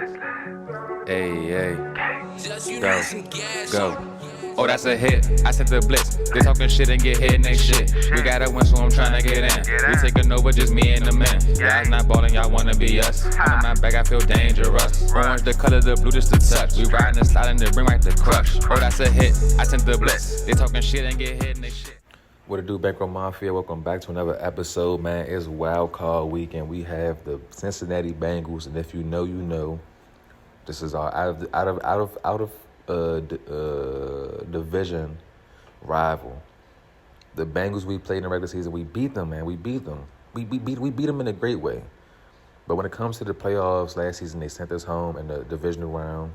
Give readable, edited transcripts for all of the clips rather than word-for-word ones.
Hey, hey, go. Oh, that's a hit. I sent the blitz. They talking shit and get hit and they shit. We gotta win, so I'm trying to get in. We taking over, just me and the men. Y'all not ballin', y'all wanna be us. I'm in my bag, I feel dangerous. Orange the color, the blue just the touch. We riding and sliding, the bring right the crush. Oh, that's a hit. I sent the blitz. They talking shit and get hit and they shit. What it do, Bankroll Mafia? Welcome back to another episode, man. It's wild card week, and we have the Cincinnati Bengals. And if you know, you know. This is our out of division rival. The Bengals we played in the regular season, we beat them, man. We beat them. We beat them in a great way. But when it comes to the playoffs, last season they sent us home in the divisional round.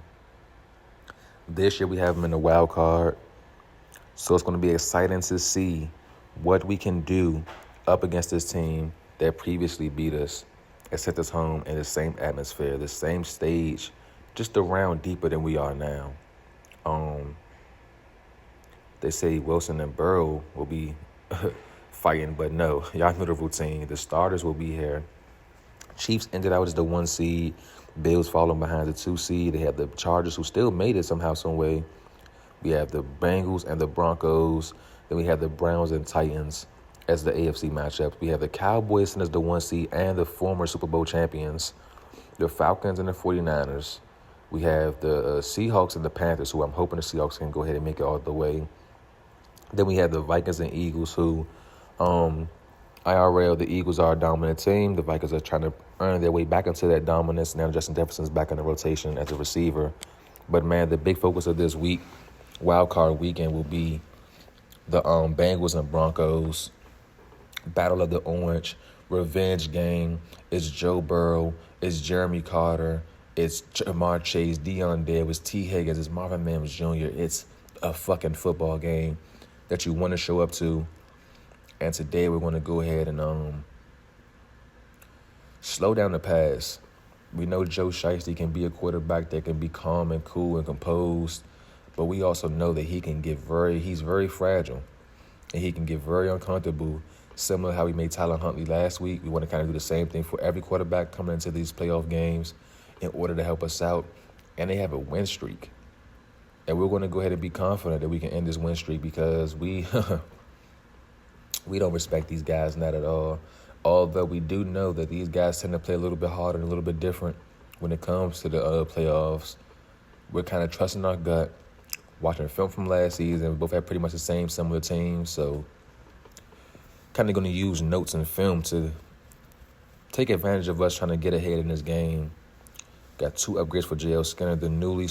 This year we have them in the wild card. So it's going to be exciting to see what we can do up against this team that previously beat us and sent us home in the same atmosphere, the same stage, just a round deeper than we are now. They say Wilson and Burrow will be fighting, but no, y'all know the routine. The starters will be here. Chiefs ended out as the 1 seed. Bills falling behind the 2 seed. They have the Chargers, who still made it somehow, some way. We have the Bengals and the Broncos. Then we have the Browns and Titans as the AFC matchups. We have the Cowboys as the 1 seed and the former Super Bowl champions, the Falcons and the 49ers. We have the Seahawks and the Panthers, who I'm hoping the Seahawks can go ahead and make it all the way. Then we have the Vikings and Eagles, who IRL, the Eagles are a dominant team. The Vikings are trying to earn their way back into that dominance. Now Justin Jefferson's back in the rotation as a receiver. But, man, the big focus of this week, wild card weekend, will be the Bengals and Broncos, Battle of the Orange, revenge game. It's Joe Burrow, it's Jeremy Carter, it's Jamar Chase, Deion Davis, T. Higgins, it's Marvin Mims Jr. It's a fucking football game that you want to show up to. And today we're going to go ahead and slow down the pass. We know Joe Shiesty can be a quarterback that can be calm and cool and composed, but we also know that he's very fragile, and he can get very uncomfortable, similar to how we made Tyler Huntley last week. We want to kind of do the same thing for every quarterback coming into these playoff games in order to help us out. And they have a win streak. And we're going to go ahead and be confident that we can end this win streak, because we don't respect these guys, not at all. Although we do know that these guys tend to play a little bit harder and a little bit different when it comes to the playoffs. We're kind of trusting our gut, watching film from last season. We both had pretty much the same similar teams, so kind of going to use notes and film to take advantage of us trying to get ahead in this game. Got 2 upgrades for J.L. Skinner, the newly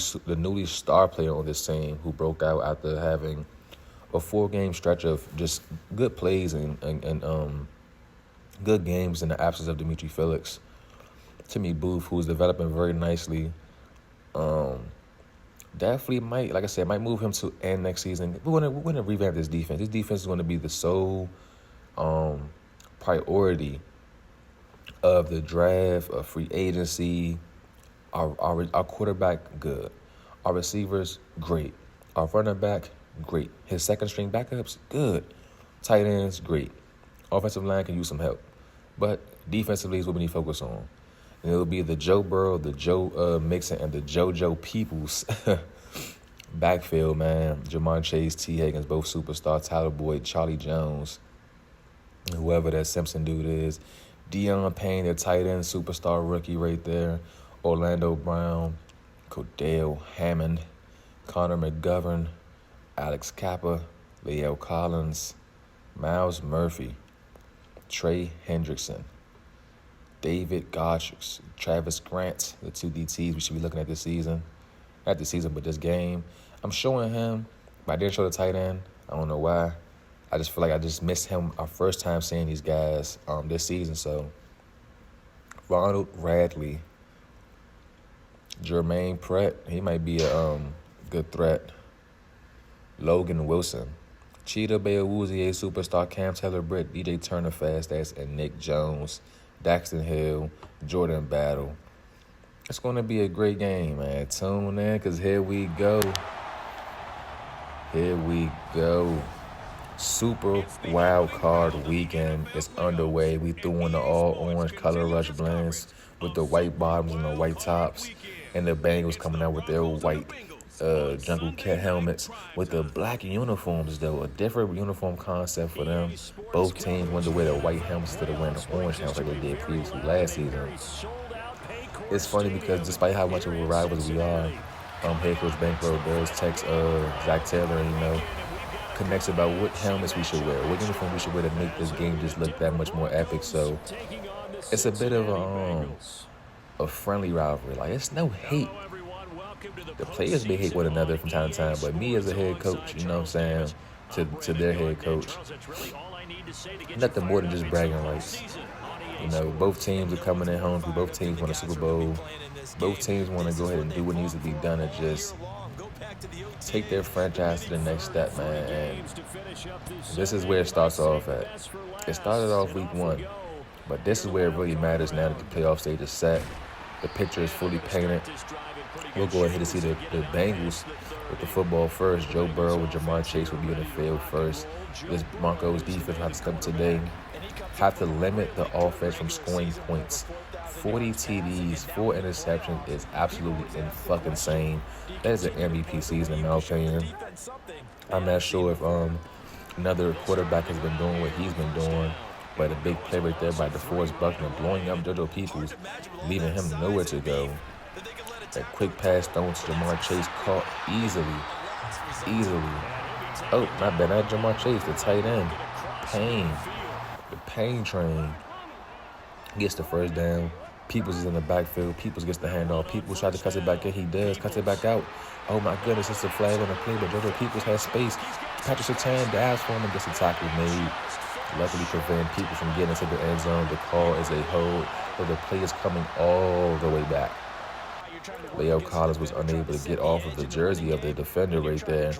star player on this team, who broke out after having a 4-game stretch of just good plays and good games in the absence of Dimitri Felix. Timmy Booth, who's developing very nicely, definitely might move him to end next season. We're gonna revamp this defense. This defense is going to be the sole priority of the draft, of free agency. Our quarterback, good. Our receivers, great. Our running back, great. His second string backups, good. Tight ends, great. Offensive line can use some help. But defensively is what we need to focus on. And it'll be the Joe Burrow, the Joe Mixon, and the JoJo Peoples backfield, man. Jamar Chase, T. Higgins, both superstars. Tyler Boyd, Charlie Jones, whoever that Simpson dude is. Deion Payne, their tight end, superstar rookie right there. Orlando Brown, Cordell Hammond, Connor McGovern, Alex Kappa, Leo Collins, Miles Murphy, Trey Hendrickson, David Godrich, Travis Grant, the 2 DTs we should be looking at this season. Not this season, but this game. I'm showing him, but I didn't show the tight end. I don't know why. I just feel like I just missed him our first time seeing these guys this season. So, Ronald Radley, Jermaine Pratt, he might be a good threat. Logan Wilson, Cheetah Bayawuzie, superstar Cam Taylor-Britt, DJ Turner, fast ass, and Nick Jones, Daxton Hill, Jordan Battle. It's going to be a great game, man. Tune in, because here we go. Here we go. Super wild card weekend is underway. We threw in the all orange color rush blends with the white bottoms and the white tops. and the Bengals coming out with their white jungle cat helmets with the black uniforms, though. A different uniform concept for them. Both teams wanted to wear the white helmets instead of wearing the orange helmets like they did previously last season. It's funny because despite how much of a rivals we are, Head Coach Bankroll does text Zach Taylor, connects about what helmets we should wear, what uniform we should wear to make this game just look that much more epic. So it's a bit of a friendly rivalry. Like, it's no hate. The players may hate one another from time to time, but me as a head coach, you know what I'm saying, to their head coach, nothing more than just bragging rights. Both teams are coming in hungry. Both teams want a Super Bowl. Both teams want to go ahead and do what needs to be done and just take their franchise to the next step, man. And this is where it starts off at. It started off week 1, but this is where it really matters now that the playoff stage is set. The picture is fully painted. We'll go ahead and see the Bengals with the football first. Joe Burrow and Jamar Chase will be on the field first. This Broncos defense have to come today. Have to limit the offense from scoring points. 40 TDs, 4 interceptions is absolutely fucking insane. That is an MVP season in my opinion. I'm not sure if another quarterback has been doing what he's been doing, but a big play right there by DeForest Buckner blowing up JoJo Peoples, leaving him nowhere to go. That quick pass thrown to Jamar Chase caught easily. Oh, not bad. Not Jamar Chase, the tight end. The pain train gets the first down. Peoples is in the backfield. Peoples gets the handoff. Peoples tried to cut it back in. He does. Cuts it back out. Oh, my goodness. It's a flag on the play, but JoJo Peoples has space. Patrick Surtain dives for him and gets a tackle made. Luckily prevent Peoples from getting into the end zone. The call is a hold, but the play is coming all the way back. Leo Collins was unable to get off of the jersey of the defender right there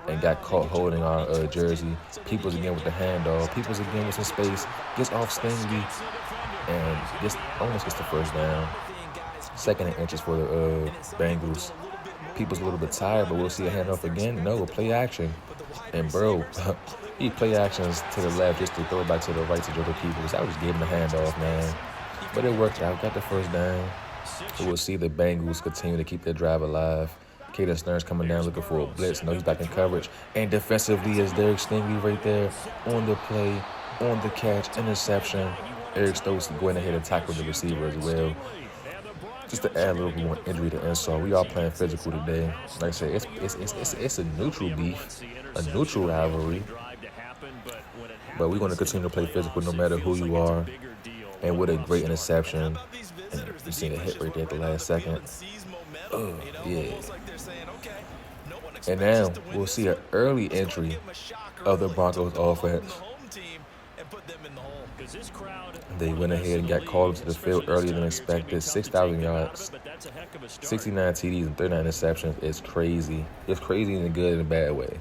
and got caught holding our jersey. Peoples again with the handoff. Peoples again with some space. Gets off Stingley and almost gets the first down. 2nd and inches for the Bengals. Peoples a little bit tired, but we'll see a handoff again. No, play action. And Burrow, he play actions to the left just to throw it back to the right to JoJo Peoples. I just gave him the handoff, man. But it worked out. Got the first down. So we'll see the Bengals continue to keep their drive alive. Caden Stearns coming down looking for a blitz. No, he's back in coverage. And defensively is Derek Stingley right there on the play, on the catch, interception. Eric Stokes going ahead and tackle the receiver as well. Just to add a little bit more injury to insult, we are playing physical today. Like I said, it's a neutral beef, a neutral rivalry. But we're going to continue to play physical no matter who you are. And with a great interception. And you seen a hit right there at the last second. Yeah. And now we'll see an early entry of the Broncos offense. They went ahead and got called into the field earlier than expected. 6,000 yards, 69 TDs, and 39 interceptions. It's crazy. It's crazy in a good and a bad way.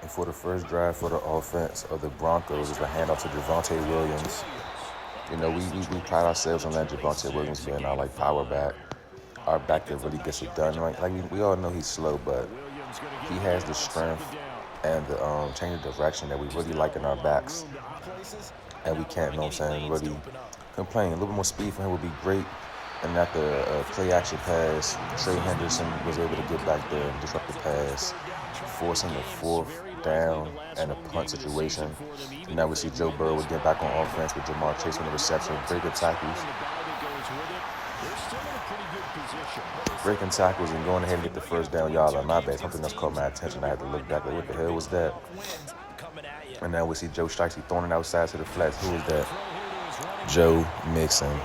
And for the first drive for the offense of the Broncos is a handoff to Javonte Williams. We pride ourselves on that Javonte Williams being our power back. Our back that really gets it done. We all know he's slow, but he has the strength and the change of direction that we really like in our backs. And we can't, really complain. A little bit more speed for him would be great. And after a play action pass, Trey Henderson was able to get back there and disrupt the pass, forcing the 4th down and a punt situation. And now we see Joe Burrow get back on offense with Jamar Chase on the reception, breaking tackles. Breaking tackles and going ahead and get the first down. Y'all on my bad. Something else caught my attention. I had to look back. What the hell was that? And now we see Joe Strikesy throwing it outside to the flats. Who is that? Joe Mixon.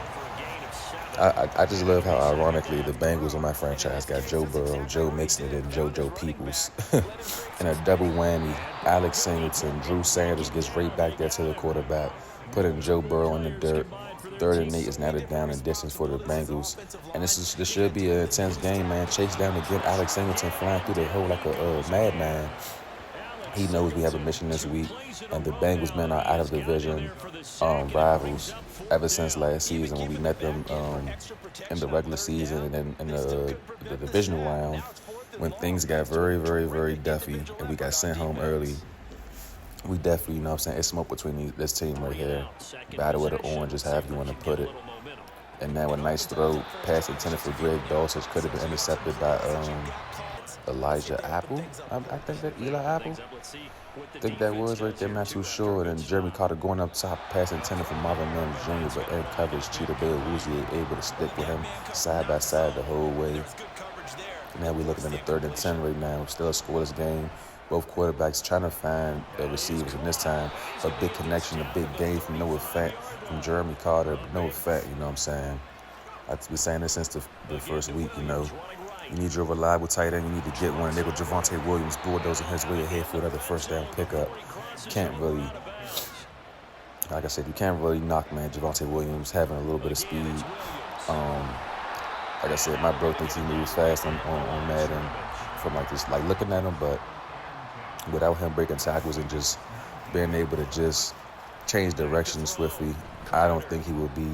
I just love how ironically the Bengals on my franchise got Joe Burrow, Joe Mixon, and JoJo Peoples. And a double whammy. Alex Singleton, Drew Sanders gets right back there to the quarterback, putting Joe Burrow in the dirt. 3rd and 8 is now the down and distance for the Bengals. And this should be an intense game, man. Chase down again. Alex Singleton flying through the hole like a madman. He knows we have a mission this week, and the Bengals, man, are out of division rivals ever since last season when we met them in the regular season and then in the divisional round when things got very, very, very duffy and we got sent home early. We definitely, it's smoke between this team right here. Battle of the oranges, however you want to put it. And now a nice throw, pass intended for Greg Dawson, could have been intercepted by Elijah Apple. I think that Eli Apple. I think that was right there. I'm not too sure. And then Jeremy Carter going up top, pass intended for Marvin Mims Jr., but in coverage, Cheetah Bale Woozy able to stick with him side by side the whole way. Now we're looking at the 3rd and 10 right now. Still a scoreless game. Both quarterbacks trying to find receivers, and this time a big connection, a big game from no effect from Jeremy Carter, but no effect, you know what I'm saying? I've been saying this since the first week, you know. You need your reliable tight end, you need to get one. There go Javonte Williams bulldozing his way ahead for another first down pickup. Can't really, like I said, you can't really knock, man, Javonte Williams having a little bit of speed. Like I said, my bro thinks he moves fast on Madden from like this, like looking at him, but without him breaking tackles and just being able to just change direction swiftly, I don't think he will be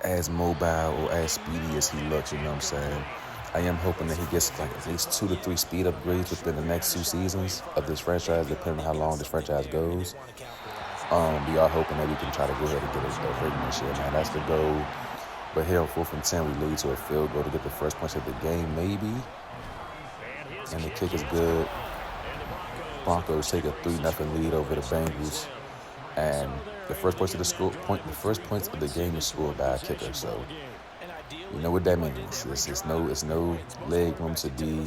as mobile or as speedy as he looks, you know what I'm saying? I am hoping that he gets like at least 2 to 3 speed upgrades within the next 2 seasons of this franchise, depending on how long this franchise goes. We are hoping that we can try to go ahead and get a rating this year, man. That's the goal. But here on 4th and 10, we lead to a field goal to get the first punch of the game, maybe. And the kick is good. Broncos take a 3-0 lead over the Bengals. And the first points of the game is scored by a kicker. So you know what that means. It's no leg room to be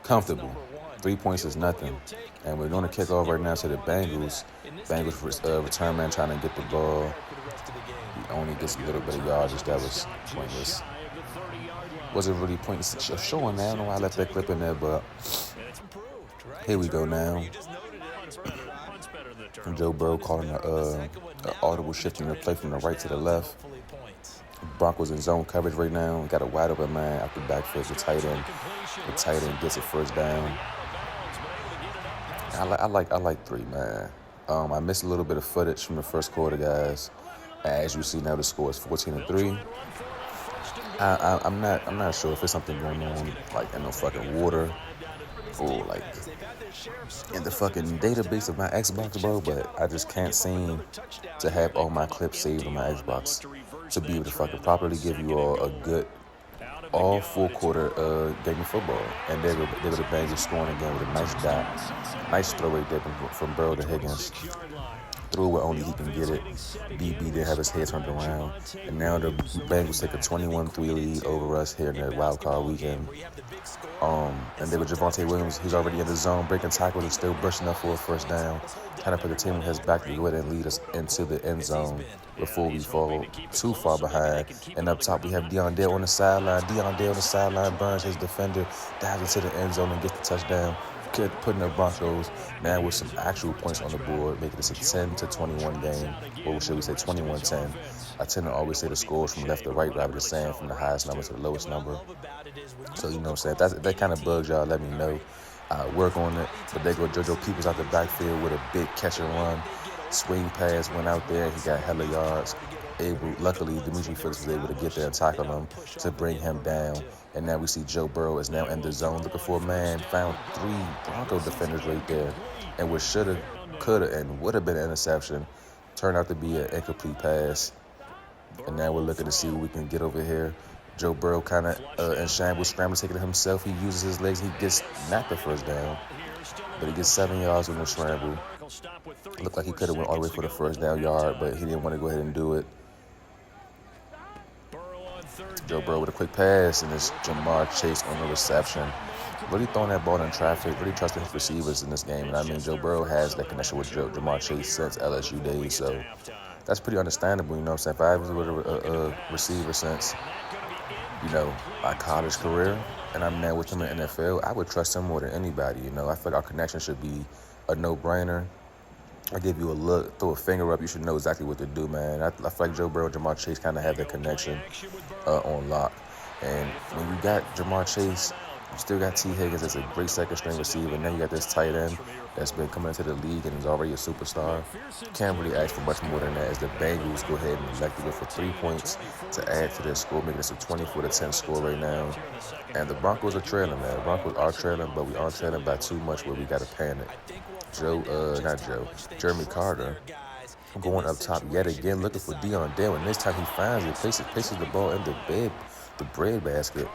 comfortable. 3 points is nothing. And we're doing a kickoff right now to the Bengals. Bengals return man trying to get the ball. He only gets a little bit of yardage. That was pointless. Wasn't really pointless of showing that. I don't know why I left that clip in there, but here we go now. Joe Burrow calling an audible shifting the play from the right to the left. Broncos in zone coverage right now. Got a wide open man out the backfield. The tight end gets a first down. I like 3, man. I missed a little bit of footage from the first quarter, guys. As you see now, the score is 14-3. I'm not sure if it's something going on like in the fucking water or like in the fucking database of my Xbox, bro. But I just can't seem to have all my clips saved on my Xbox to be able to fucking properly give you all a good all full quarter game of football. And they were the Bengals scoring again with a nice dot. Nice throw right there from Burrow to Higgins. Threw where only he can get it. DB didn't have his head turned around. And now the Bengals take a 21-3 lead over us here in the wild card weekend. And then with Javonte Williams, he's already in the zone, breaking tackles and still brushing up for a first down. Trying to put the team on his back to go ahead and lead us into the end zone before we fall too far behind. And up top, we have Deion Dale on the sideline. Deion Dale on the sideline burns his defender, dives into the end zone and gets the touchdown. Putting the Broncos now with some actual points on the board, making this a 10-21 game, or should we say 21-10. I tend to always say the scores from left to right rather than saying from the highest number to the lowest number. So, you know what I'm saying? If that kind of bugs y'all, let me know. Work on it. But they go JoJo Peoples out the backfield with a big catch and run. Swing pass went out there. He got hella yards. Luckily, Dimitri Phillips was able to get there and tackle him to bring him down. And now we see Joe Burrow is now in the zone looking for a man. Found 3 Bronco defenders right there. And what shoulda, coulda, and would have been an interception turned out to be an incomplete pass. And now we're looking to see what we can get over here. Joe Burrow kind of in shambles, scrambling, taking it himself. He uses his legs. He gets not the first down, but he gets 7 yards on the scramble. Looked like he could have went all the way for the first down yard, but he didn't want to go ahead and do it. Joe Burrow with a quick pass, and it's Jamar Chase on the reception. Really throwing that ball in traffic, really trusting his receivers in this game. And I mean, Joe Burrow has that connection with Jamar Chase since LSU days, so that's pretty understandable, you know what I'm saying? If I was with a receiver since, you know, my college career, and I'm now with him in the NFL, I would trust him more than anybody, you know? I feel like our connection should be a no-brainer. I give you a look, throw a finger up, you should know exactly what to do, man. I feel like Joe Burrow and Jamar Chase kind of have that connection on lock. And when you got Jamar Chase, you still got T. Higgins as a great second-string receiver, and then you got this tight end that's been coming into the league and is already a superstar. Can't really ask for much more than that as the Bengals go ahead and elect to go for 3 points to add to their score, making this a 24-10 score right now. And the Broncos are trailing, man. The Broncos are trailing, but we aren't trailing by too much where we got to panic. Jeremy Carter going up top yet again, looking for Dion Dale, and this time he finds it, places the ball in the bread basket.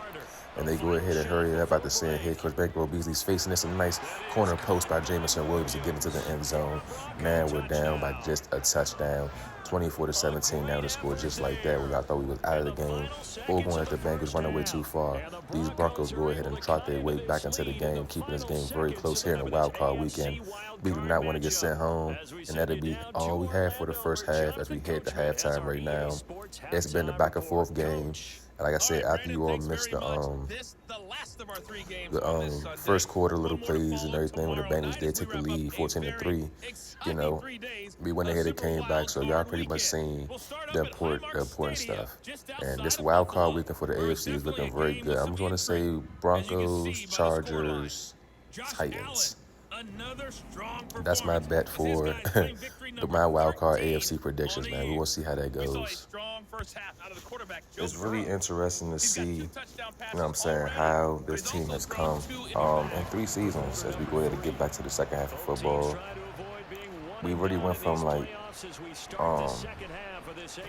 And they go ahead and hurry it up after saying Head Coach Bankroll Beasley's facing this. A nice corner post by Jamison Williams to get into the end zone. Now we're down by just a touchdown. 24-17 now to score just like that. I thought we was out of the game. Or going at the Bengals run away too far. These Broncos go ahead and trot their way back into the game, keeping this game very close here in the wild card weekend. We do not want to get sent home, and that'll be all we have for the first half as we head to halftime right now. It's been a back and forth game. Like I said, after you all missed the first quarter little plays and everything when the Bengals did take the lead 14-3, we went ahead and came back. So y'all pretty much seen the important stuff. And this wild card weekend for the AFC is looking very good. I'm going to say Broncos, Chargers, Titans. That's my bet for my wild card AFC predictions, man. We will see how that goes. It's really interesting to see, how this team has come in 3 seasons as we go ahead and get back to the second half of football. We really went from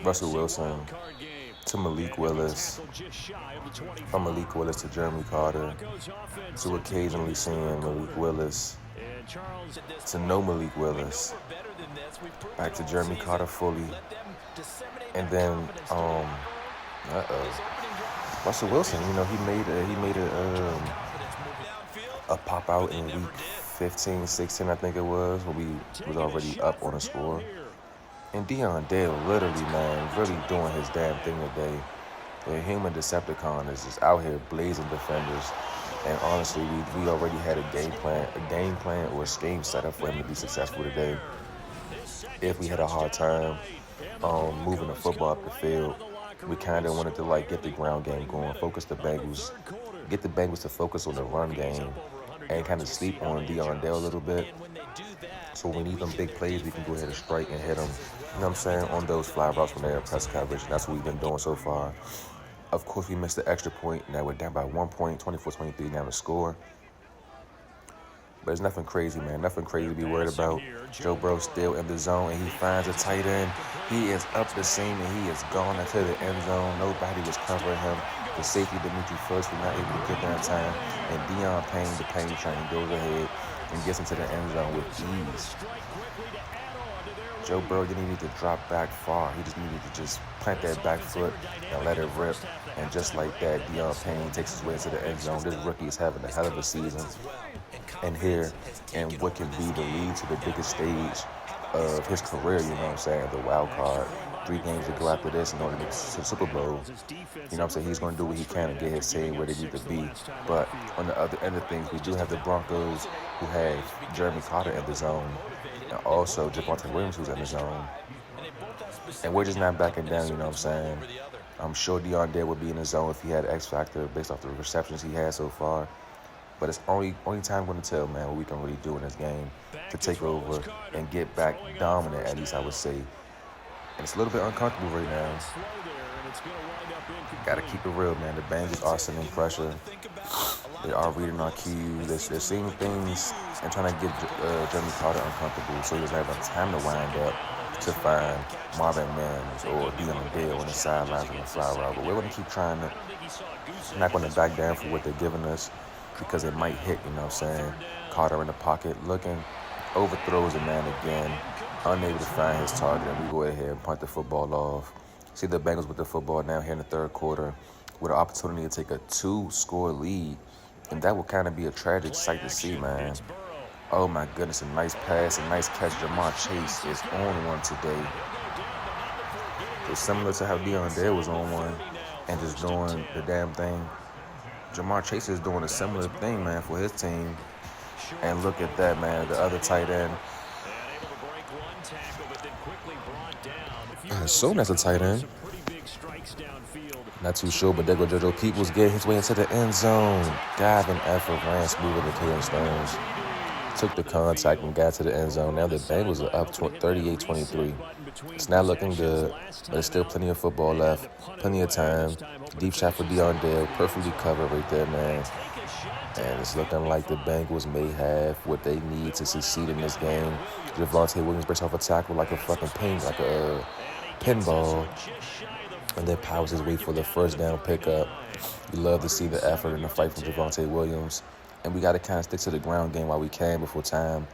Russell Wilson to Malik Willis, from Malik Willis to Jeremy Carter, to occasionally seeing Malik Willis, to no Malik Willis, back to Jeremy Carter fully, and then Russell Wilson. He made a pop out in week 15, 16, I think it was, when we was already up on a score. And Dion Dale, literally, man, really doing his damn thing today. The human Decepticon is just out here blazing defenders. And honestly, we already had a game plan or a scheme set up for him to be successful today. If we had a hard time moving the football up the field, we kind of wanted to get the ground game going, get the Bengals to focus on the run game, and kind of sleep on Dion Dale a little bit. So when we need them big plays, we can go ahead and strike and hit them, on those fly routes when they're in press coverage. That's what we've been doing so far. Of course, we missed the extra point. Now we're down by 1 point, 24-23 now to score. But it's nothing crazy, man. Nothing crazy to be worried about. Joe Burrow's still in the zone, and he finds a tight end. He is up the seam, and he is gone into the end zone. Nobody was covering him. The safety, Dimitri First, was not able to get there in time. And Deion Payne, the Payne train, goes ahead and gets into the end zone with ease. Joe Burrow didn't need to drop back far. He just needed to plant that back foot and let it rip. And just like that, Deion Payne takes his way into the end zone. This rookie is having a hell of a season. And here, and what can be the lead to the biggest stage of his career, the wild card. 3 games to go after this in order to get to the Super Bowl. He's going to do what he can to get his team where they need to be. But on the other end of things, we do have the Broncos, who have Jeremy Carter in the zone, and also Javonte Williams, who's in the zone. And we're just not backing down, I'm sure Dion Dale would be in the zone if he had X factor based off the receptions he had so far. But it's only time going to tell, man, what we can really do in this game to take over and get back dominant, at least I would say. And it's a little bit uncomfortable right now. Got to keep it real, man. The Bengals are sending pressure. They are reading our cues. They're seeing things and trying to get Jeremy Carter uncomfortable so he doesn't have enough time to wind up to find Marvin Mims or Dion Dale on the sidelines on the fly route. But we're going to keep trying to. I'm not going to back down for what they're giving us because it might hit, Carter in the pocket looking, overthrows the man again, unable to find his target, and we go ahead and punt the football off. See the Bengals with the football now here in the third quarter with an opportunity to take a 2-score lead, and that will kind of be a tragic sight to see, man. Oh my goodness, a nice pass, a nice catch. Jamar Chase is on one today. It's similar to how Dion Dale was on one and just doing the damn thing. Jamar Chase is doing a similar thing, man, for his team. And look at that, man, the other tight end. I assume that's a tight end. Not too sure, but there go JoJo Peoples getting his way into the end zone. Diving effort, ran smoother than Kalen Stones. Took the contact and got to the end zone. Now the Bengals are up 38-23. It's not looking good, but there's still plenty of football left, plenty of time. Deep shot for Dion Dale, perfectly covered right there, man. And it's looking like the Bengals may have what they need to succeed in this game. Javonte Williams breaks off a tackle like a fucking pinball. And then powers his way for the first down pickup. You love to see the effort and the fight from Javonte Williams. And we got to kind of stick to the ground game while we can before time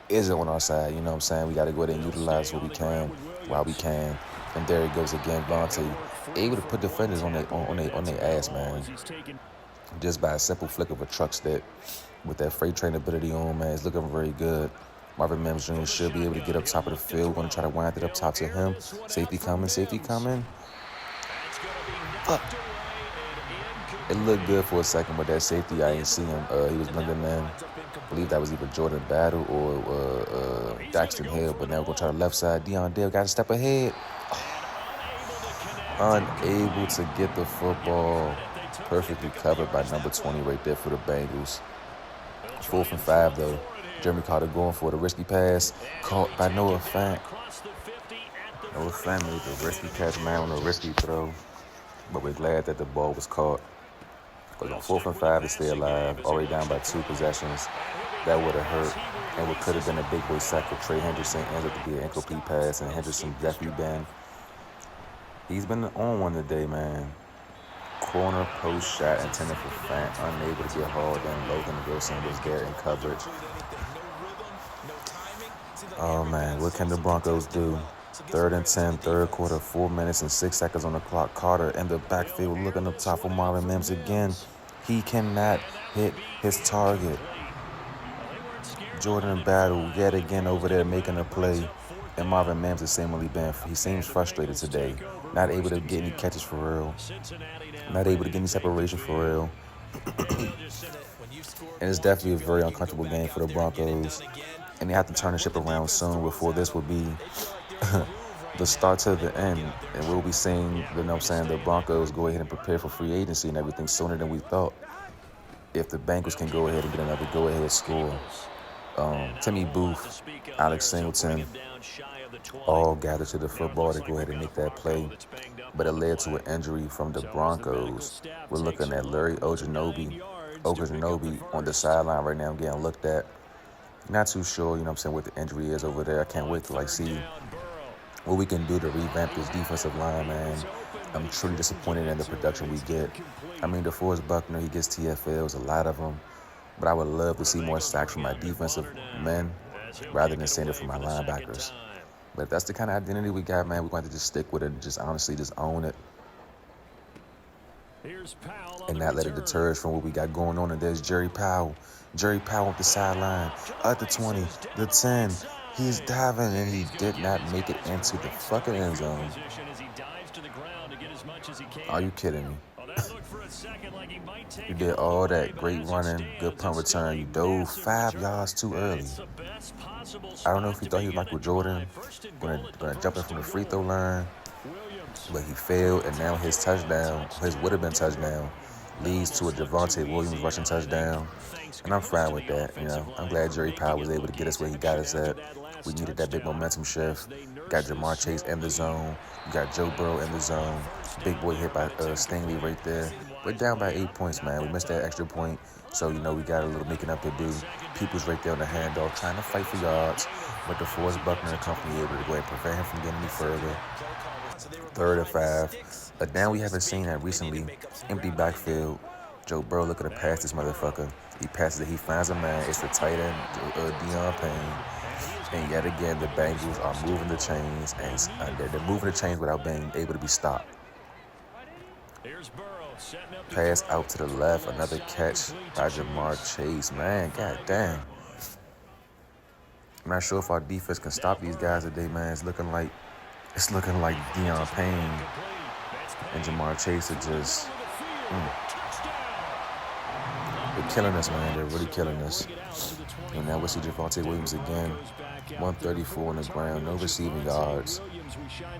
isn't on our side. You know what I'm saying? We got to go ahead and utilize what we can while we can. And there it goes again, Vontae, able to put defenders on their ass, man. Just by a simple flick of a truck stick with that freight train ability on, man. It's looking very good. Marvin Mims Jr. should be able to get up top of the field. We're going to try to wind it up top to him. Safety coming. Fuck. It looked good for a second, but that safety, I ain't see him. He was blending in. I believe that was either Jordan Battle or Daxton Hill, but now we're going to try the left side. Deion Dale got to step ahead. Unable to get the football. Perfectly covered by number 20 right there for the Bengals. 4th and 5, though. Jeremy Carter going for the risky pass. Caught by Noah Fant. Noah Fant made the risky catch, man, on a risky throw. But we're glad that the ball was caught. Because on 4th and 5 to stay alive, already down by 2 possessions, that would have hurt. And what could have been a big boy sack for Trey Henderson ends up to be an incomplete pass, and Henderson definitely been. He's been on one today, man. Corner post shot intended for Fant, unable to get hauled in. Logan Wilson was there in coverage. Oh man, what can the Broncos do? 3rd and 10, third quarter, 4 minutes and 6 seconds on the clock. Carter in the backfield looking up top for Marvin Mims again. He cannot hit his target. Jordan Battle yet again over there making a play. And Marvin Mims has seemingly he seems frustrated today. Not able to get any catches for real. Not able to get any separation for real. And it's definitely a very uncomfortable game for the Broncos. And they have to turn the ship around soon before this will be the start to the end. And we'll be seeing, you know what I'm saying, the Broncos go ahead and prepare for free agency and everything sooner than we thought. If the Bengals can go ahead and get another go-ahead score. Timmy Booth, Alex Singleton, all gathered to the football to go ahead and make that play. But it led to an injury from the Broncos. We're looking at Larry Ogunjobi on the sideline right now getting looked at. Not too sure, you know what I'm saying, what the injury is over there. I can't wait to see what we can do to revamp this defensive line, man. I'm truly disappointed in the production we get. I mean, DeForest Buckner, he gets TFLs, a lot of them. But I would love to see more sacks from my defensive men rather than seeing it from my linebackers. But if that's the kind of identity we got, man, we're going to just stick with it and just honestly just own it. And not let it deter us from what we got going on. And there's Jerry Powell. Jerry Powell at the sideline, at the 20, the 10. He's diving, and he did not make it into the fucking end zone. Are you kidding me? You did all that great running, good punt return. You dove 5 yards too early. I don't know if he thought he was Michael Jordan, gonna jump in from the free throw line, but he failed, and now his would have been touchdown, leads to a Javonte Williams rushing touchdown. And I'm fine with that, you know. I'm glad Jerry Powell was able to get us where he got us at. We needed that big momentum shift. Got Jamar Chase in the zone. We got Joe Burrow in the zone. Big boy hit by Stingley right there. We're down by 8 points, man. We missed that extra point. So, you know, we got a little making up to do. People's right there on the handoff trying to fight for yards. But DeForest Buckner and company able to go ahead and prevent him from getting any further. 3rd and 5. A down we haven't seen that recently. Empty backfield. Joe Burrow looking to pass this motherfucker. He passes it. He finds a man. It's the tight end, Deion Payne. And yet again, the Bengals are moving the chains. And they're moving the chains without being able to be stopped. Pass out to the left. Another catch by Jamar Chase. Man, goddamn. I'm not sure if our defense can stop these guys today, man. It's looking like Deion Payne and Jamar Chase are just... They're killing us, man. They're really killing us. And now we'll see Javonte Williams again. 134 on the ground, no receiving yards.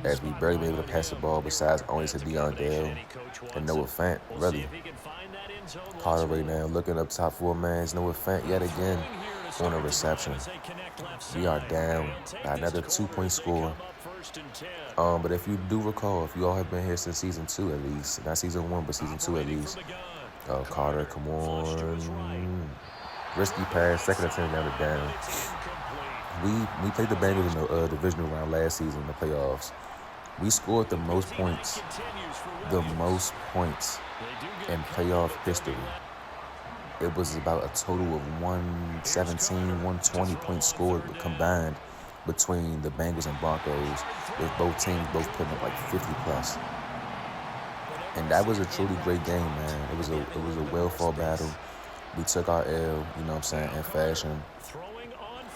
As we barely been able to pass the ball besides only to Deion Dale and Noah Fant, really. Carter right now looking up top 4 man. Noah Fant yet again on a reception. We are down by another 2-point score. But if you do recall, if you all have been here since season 2 at least, not season 1, but season 2 at least, Oh, Carter, come on. Risky pass, second attempt down the down. We played the Bengals in the divisional round last season in the playoffs. We scored the most points in playoff history. It was about a total of 117, 120 points scored combined between the Bengals and Broncos, with both teams both putting up like 50 plus. And that was a truly great game, man. It was a well-fought battle. We took our L, you know what I'm saying, in fashion.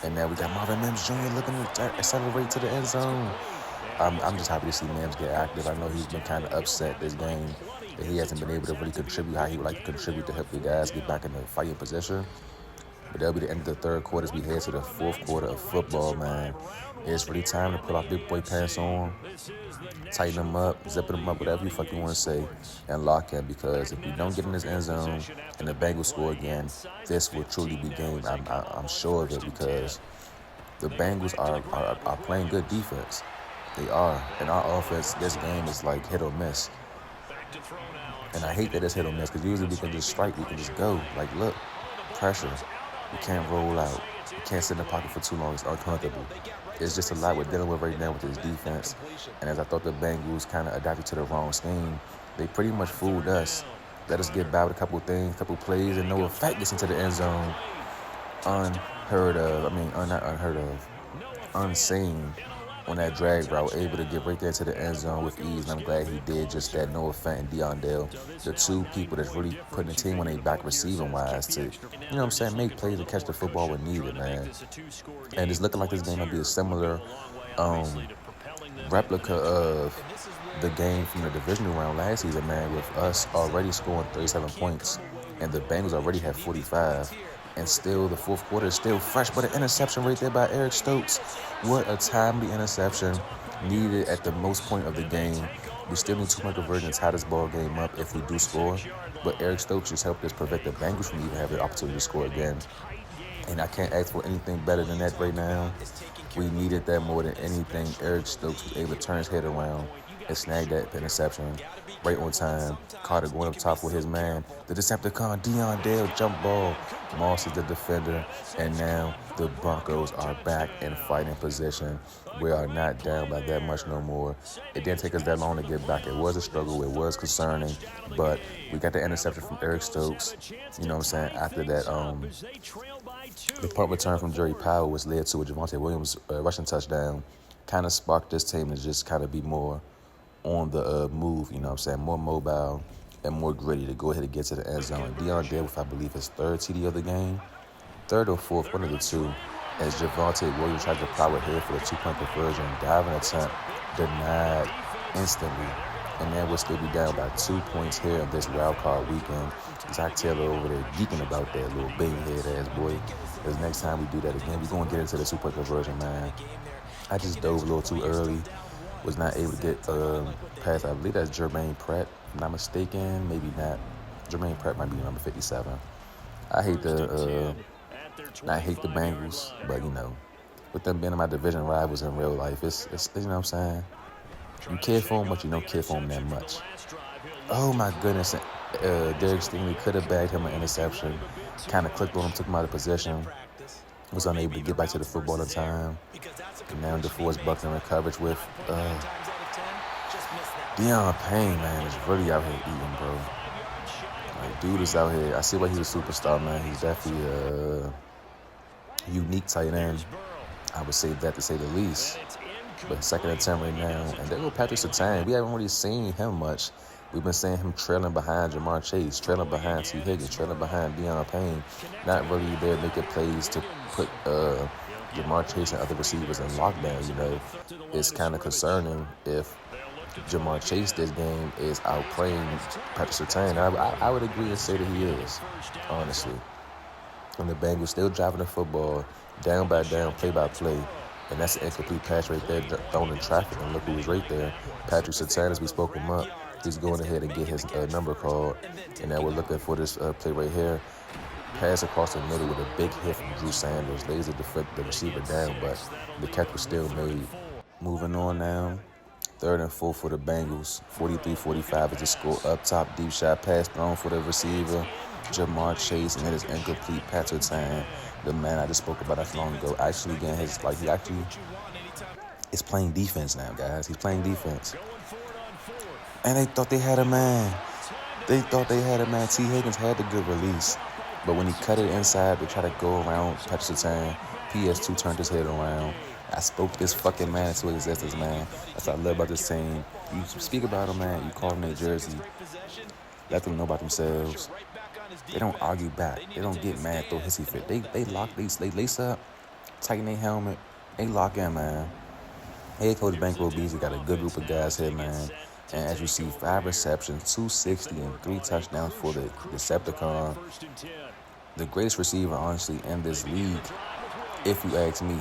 And now we got Marvin Mims Jr. looking to accelerate to the end zone. I'm just happy to see Mims get active. I know he's been kind of upset this game that he hasn't been able to really contribute how he would like to contribute to help the guys get back in the fighting position. But that'll be the end of the third quarter as we head to the fourth quarter of football, man. It's really time to put our big boy pants on, tighten them up, zipping them up, whatever you fucking want to say, and lock in. Because if we don't get in this end zone and the Bengals score again, this will truly be game. I'm sure of it, because the Bengals are playing good defense. They are. And our offense, this game is like hit or miss. And I hate that it's hit or miss, because usually we can just strike, we can just go. Like, look, pressure. You can't roll out. You can't sit in the pocket for too long. It's uncomfortable. It's just a lot we're dealing with right now with this defense. And as I thought the Bengals kind of adapted to the wrong scheme, they pretty much fooled us. Let us get by with a couple things, a couple plays, and no effect gets into the end zone. Unheard of. Not unheard of. Unseen on that drag route, able to get right there to the end zone with ease, and I'm glad he did just that. Noah Fant and Deion Dale, the two people that's really putting the team on their back receiving-wise to, you know what I'm saying, make plays and catch the football when needed, man. And it's looking like this game might be a similar replica of the game from the divisional round last season, man, with us already scoring 37 points and the Bengals already have 45. And still, the fourth quarter is still fresh, but an interception right there by Eric Stokes. What a timely interception, needed at the most point of the game. We still need 2-point conversion to tie this ball game up if we do score. But Eric Stokes just helped us prevent the Bengals from even having the opportunity to score again. And I can't ask for anything better than that right now. We needed that more than anything. Eric Stokes was able to turn his head around and snag that interception right on time. Carter going up top with his man, the Decepticon, Deion Dale, jump ball. Moss is the defender, and now the Broncos are back in fighting position. We are not down by that much no more. It didn't take us that long to get back. It was a struggle. It was concerning, but we got the interception from Eric Stokes. You know what I'm saying? After that, the punt return from Jerry Powell was led to a Javonte Williams rushing touchdown. Kind of sparked this team to just kind of be more on the move, you know what I'm saying, more mobile and more gritty to go ahead and get to the end zone. Deion Dale with, I believe, his third TD of the game, third or fourth, one of the two, as Javonte Williams tried to plow ahead for the 2-point conversion, diving attempt, denied instantly. And then we'll still be down by 2 points here in this wild card weekend. Zach Taylor over there geeking about that little big-head ass boy. Because next time we do that again, we're going to get into the 2-point conversion, man. I just dove a little too early. Was not able to get past, I believe that's Jermaine Pratt, if I'm not mistaken. Maybe not. Jermaine Pratt might be number 57. I hate the Bengals, but, you know, with them being my division rivals in real life, it's you know what I'm saying? You care for them, but you don't care for them that much. Oh, my goodness. Derek Stingley could have bagged him an interception. Kind of clicked on him, took him out of possession. Was unable to get back to the football in time. And now DeForest Buckner in coverage with Deion Payne, man, is really out here eating, bro. Like, dude is out here. I see why he's a superstar, man. He's definitely a unique tight end. I would say that, to say the least. But second attempt right now. And there go Patrick Surtain. We haven't really seen him much. We've been seeing him trailing behind Jamar Chase, trailing behind T. Higgins, trailing behind Deion Payne. Not really there making plays to put Jamar Chase and other receivers in lockdown, you know. It's kind of concerning if Jamar Chase this game is outplaying Patrick Surtain. I would agree and say that he is, honestly. And the Bengals still driving the football, down by down, play by play. And that's an incomplete pass right there, thrown in traffic. And look who was right there. Patrick Surtain, as we spoke him up. He's going ahead and get his number called. And now we're looking for this play right here. Pass across the middle with a big hit from Drew Sanders. Lays the receiver down, but the catch was still made. Moving on now. Third and 4 for the Bengals. 43-45 is the score. Up top, deep shot pass thrown for the receiver, Jamar Chase, and it is incomplete. Patrick Tan, the man I just spoke about not long ago, actually getting his, he actually is playing defense now, guys. He's playing defense. And they thought they had a man. T. Higgins had the good release. But when he cut it inside to try to go around Patrick Tan, PS2 turned his head around. I spoke this fucking man into existence, man. That's what I love about this team. You speak about them, man. You call them their jersey. Let them know about themselves. They don't argue back. They don't get mad, throw hissy fit. They lock, they lace up, tighten their helmet. They lock in, man. Head Coach Bankroll Beasley got a good group of guys here, man. And as you see, 5 receptions, 260, and 3 touchdowns for the Decepticon. The greatest receiver, honestly, in this league, if you ask me,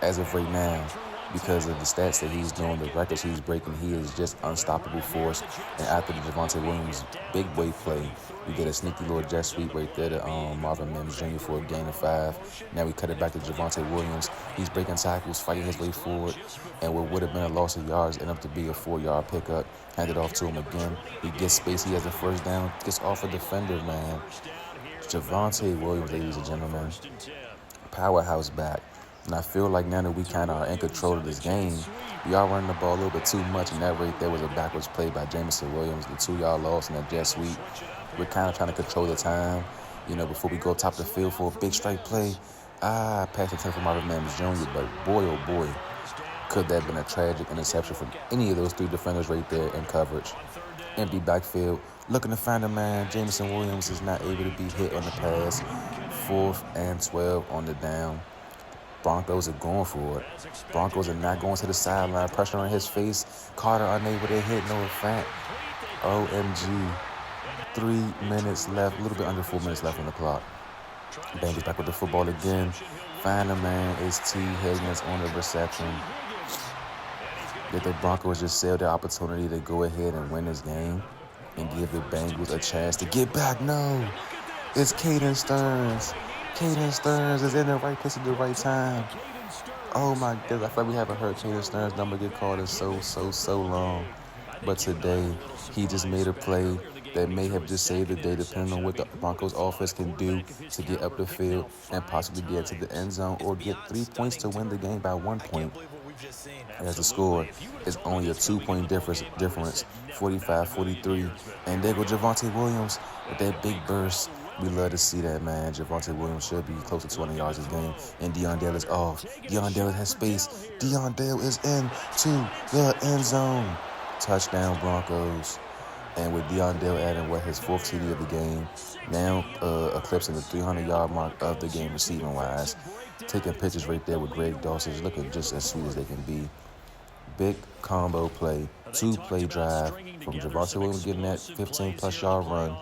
as of right now, because of the stats that he's doing, the records he's breaking, he is just unstoppable force. And after the Javonte Williams big boy play, we get a sneaky little jet sweep right there to Marvin Mims Jr. for a gain of 5. Now we cut it back to Javonte Williams. He's breaking tackles, fighting his way forward, and what would have been a loss of yards ended up to be a 4-yard pickup. Hand it off to him again. He gets space. He has a first down. Gets off a defender, man. Javonte Williams, ladies and gentlemen. Powerhouse back. And I feel like now that we kind of are in control of this game, we are running the ball a little bit too much, and that right there was a backwards play by Jameson Williams, the 2-yard loss and that jet sweep. We're kind of trying to control the time, before we go top the field for a big strike play. Pass the 10 from Marvin Mims Jr., but boy, oh boy, could that have been a tragic interception from any of those 3 defenders right there in coverage. Empty backfield, looking to find a man. Jameson Williams is not able to be hit on the pass. 4th and 12 on the down. Broncos are going for it. Broncos are not going to the sideline. Pressure on his face. Carter unable to hit. No effect. OMG. 3 minutes left. A little bit under 4 minutes left on the clock. Bengals back with the football again. Find a man. It's T. Higgins on the reception. Did the Broncos just sell their opportunity to go ahead and win this game and give the Bengals a chance to get back? No. It's Caden Stearns. Caden Stearns is in the right place at the right time. Oh my goodness, I feel like we haven't heard Caden Stearns' number get called in so long. But today, he just made a play that may have just saved the day, depending on what the Broncos offense can do to get up the field and possibly get to the end zone or get 3 points to win the game by 1 point. As the score is only a 2-point difference, 45-43. And there go Javonte Williams with that big burst. We love to see that, man. Javonte Williams should be close to 20 yards this game. And Deion Dale is off. Deion Dale has space. Deion Dale is into the end zone. Touchdown, Broncos. And with Deion Dale adding, his 4th TD of the game, now eclipsing the 300-yard mark of the game receiving-wise. Taking pictures right there with Greg Dawson, looking just as sweet as they can be. Big combo play, 2-play drive from Javonte Williams getting that 15-plus yard run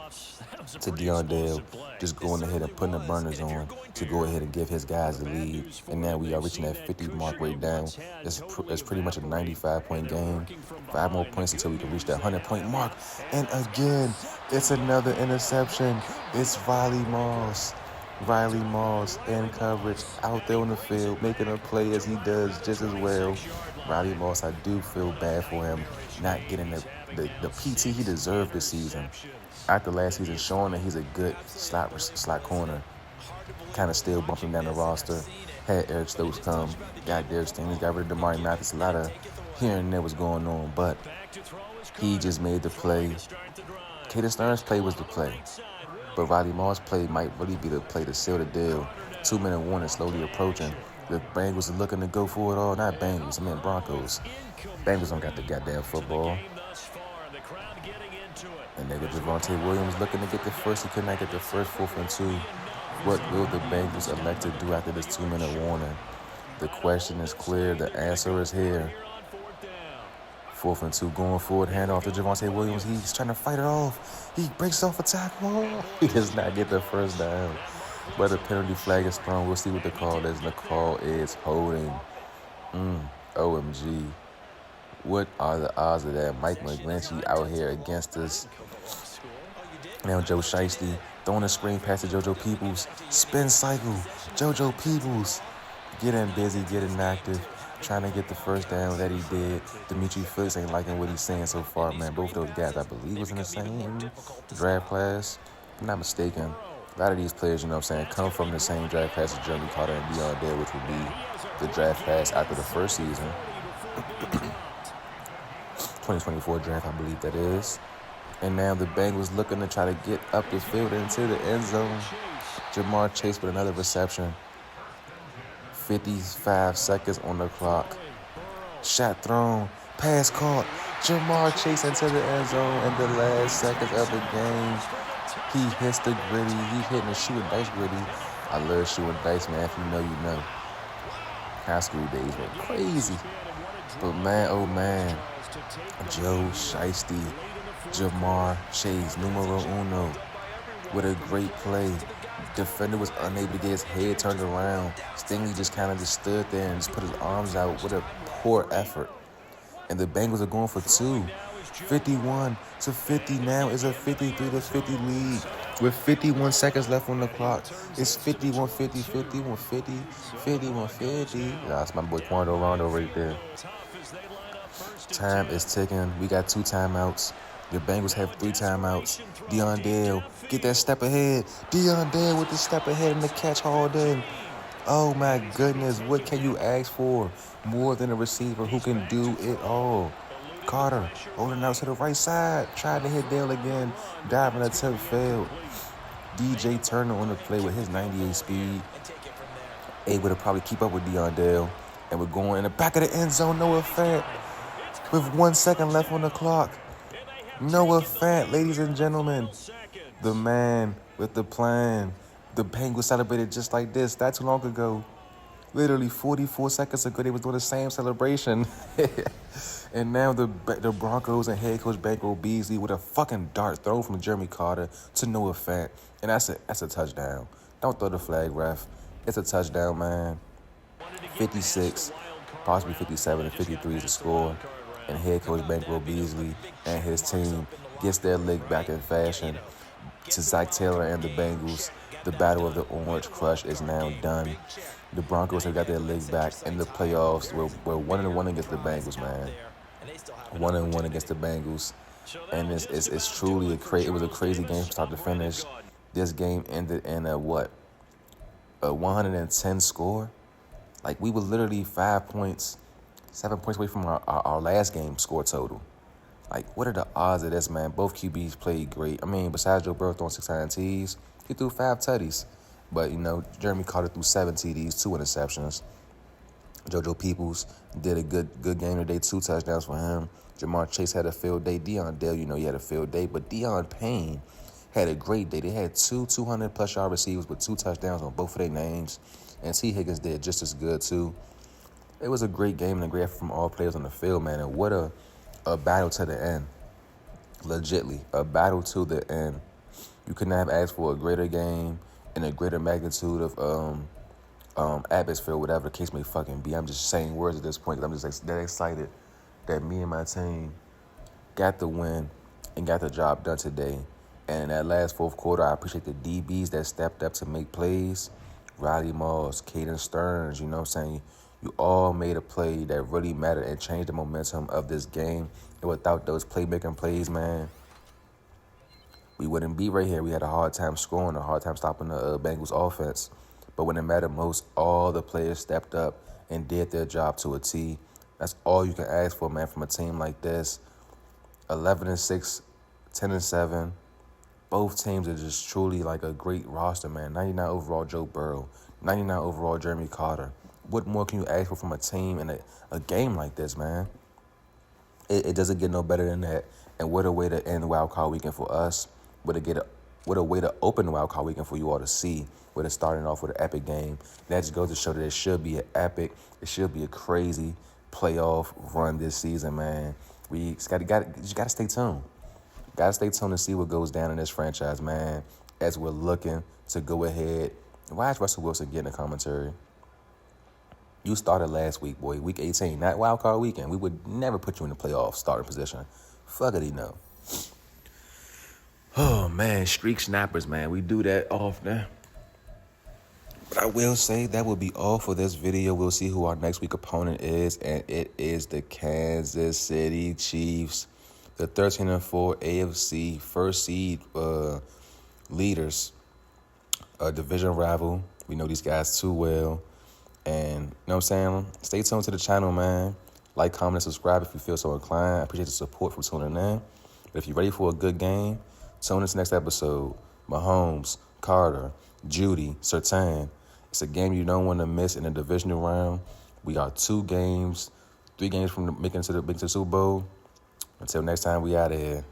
to Deion Dale, just going ahead and putting the burners on to go ahead and give his guys the lead. And now we are reaching that 50 mark right down. It's pretty much a 95-point game. 5 more points until we can reach that 100-point mark. And again, it's another interception. It's Riley Moss in coverage out there on the field, making a play as he does just as well. Riley Moss, I do feel bad for him not getting the PT he deserved this season. After last season, showing that he's a good slot corner, kind of still bumping down the roster. Had Eric Stokes come, got Derek Stingley, got rid of Damari Mathis. A lot of here and there was going on, but he just made the play. Caden Stearns' play was the play. But Riley Moss' play might really be the play to seal the deal. 2-minute warning slowly approaching. The Bengals are looking to go for it all. Not Bengals, I mean Broncos. Bengals don't got the goddamn football. And they got Javonte Williams looking to get the first. He could not get the first. 4th and 2. What will the Bengals elect to do after this 2-minute warning? The question is clear. The answer is here. 4th and 2 going forward. Hand off to Javonte Williams. He's trying to fight it off. He breaks off a tackle. He does not get the first down. But a penalty flag is thrown. We'll see what the call is. And the call is holding. OMG. What are the odds of that? Mike McGlinchey out here against us. Now Joe Shiesty throwing a screen pass to JoJo Peoples. Spin cycle. JoJo Peoples getting busy, getting active. trying to get the first down that he did. Dimitri Felix ain't liking what he's saying so far, man. Both of those guys, I believe, was in the same draft class. If I'm not mistaken. A lot of these players, you know what I'm saying, come from the same draft class as Jeremy Carter and Deion Dale, which would be the draft class after the first season. 2024 draft, I believe that is. And now the Bengals looking to try to get up the field into the end zone. Jamar Chase with another reception. 55 seconds on the clock. Shot thrown. Pass caught. Jamar Chase into the end zone in the last seconds of the game. He hits the gritty. He's hitting the shooting dice gritty. I love shooting dice, man. If you know, you know. High school days were crazy. But man, oh man. Joe Shiesty, Jamar Chase, numero uno, with a great play. Defender was unable to get his head turned around. Stingley just kind of just stood there and just put his arms out with a poor effort. And the Bengals are going for two. 51-50 now is a 53-50 lead with 51 seconds left on the clock. It's 51-50, 51-50, 51-50. That's my boy Quando Rondo right there. Time is ticking. We got 2 timeouts. The Bengals have 3 timeouts. Deion Dale, get that step ahead. Deion Dale with the step ahead and the catch hauled in. Oh my goodness, what can you ask for more than a receiver who can do it all? Carter holding out to the right side, tried to hit Dale again, diving attempt failed. DJ Turner on the play with his 98 speed, able to probably keep up with Deion Dale, and we're going in the back of the end zone. Noah Fant with 1 second left on the clock. Noah Fant, ladies and gentlemen, the man with the plan. The Bengals celebrated just like this not too long ago. Literally 44 seconds ago, they was doing the same celebration. And now the Broncos and head coach Bankroll Beasley with a fucking dart thrown from Jeremy Carter to Noah Fant. And that's a touchdown. Don't throw the flag, ref. It's a touchdown, man. 56, possibly 57 and 53 is the score. And head coach Bankroll Beasley and his team gets their leg back in fashion. To Zach Taylor and the Bengals, the battle of the Orange Crush is now done. The Broncos have got their leg back in the playoffs. We're 1-1 against the Bengals, man. 1-1 against the Bengals, and it's truly it was a crazy game from start to finish. This game ended in a 110 score. Like, we were literally 7 points away from our last game score total. Like, what are the odds of this, man? Both QBs played great. I mean, besides Joe Burrow throwing 6 INTs, he threw 5 tutties. But, you know, Jeremy Carter threw 7 TDs, 2 interceptions. JoJo Peoples did a good game today, 2 touchdowns for him. Jamar Chase had a field day. Deion Dale, you know, he had a field day. But Deion Payne had a great day. They had 2 200-plus yard receivers with 2 touchdowns on both of their names. And T. Higgins did just as good, too. It was a great game and a great effort from all players on the field, man. And what a battle to the end. Legitly, a battle to the end. You could not have asked for a greater game and a greater magnitude of atmosphere, whatever the case may fucking be. I'm just saying words at this point because I'm just that excited that me and my team got the win and got the job done today. And in that last fourth quarter, I appreciate the DBs that stepped up to make plays. Riley Moss, Caden Stearns, you know what I'm saying? You all made a play that really mattered and changed the momentum of this game. And without those playmaking plays, man, we wouldn't be right here. We had a hard time scoring, a hard time stopping the Bengals offense. But when it mattered most, all the players stepped up and did their job to a T. That's all you can ask for, man, from a team like this. 11-6, 10-7. Both teams are just truly like a great roster, man. 99 overall Joe Burrow, 99 overall Jeremy Carter. What more can you ask for from a team in a game like this, man? It doesn't get no better than that. And what a way to end Wild Card Weekend for us. What a way to open Wild Card Weekend for you all to see. With it starting off with an epic game. That just goes to show that it should be an epic, it should be a crazy playoff run this season, man. We just gotta stay tuned. Gotta stay tuned to see what goes down in this franchise, man, as we're looking to go ahead. Why is Russell Wilson getting a commentary? You started last week, boy. Week 18, not Wild Card Weekend. We would never put you in the playoff starting position. Fuckity no. Oh, man, streak snappers, man. We do that often. But I will say that will be all for this video. We'll see who our next week opponent is, and it is the Kansas City Chiefs, the 13-4 AFC first seed leaders, a division rival. We know these guys too well, and you know what I'm saying? Stay tuned to the channel, man. Like, comment, and subscribe if you feel so inclined. I appreciate the support from tuning in. But if you're ready for a good game, tune in to the next episode. Mahomes, Carter, Judy, Surtain. It's a game you don't want to miss in the divisional round. We got 3 games from making it to the Super Bowl. Until next time, we out of here.